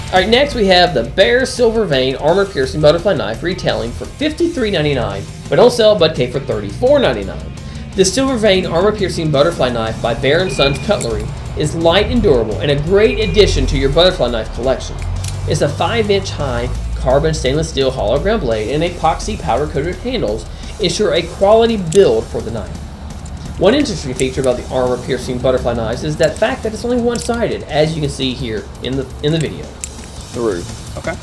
Alright, next we have the Bear Silver Vein Armor Piercing Butterfly Knife, retailing for $53.99, but on sale at BudK for $34.99. This Silver Vein Armor Piercing Butterfly Knife by Bear and Sons Cutlery is light and durable and a great addition to your butterfly knife collection. It's a 5-inch high carbon stainless steel hollow ground blade and epoxy powder coated handles ensure a quality build for the knife. One interesting feature about the armor piercing butterfly knives is that fact that it's only one-sided, as you can see here in the video. Through. Okay.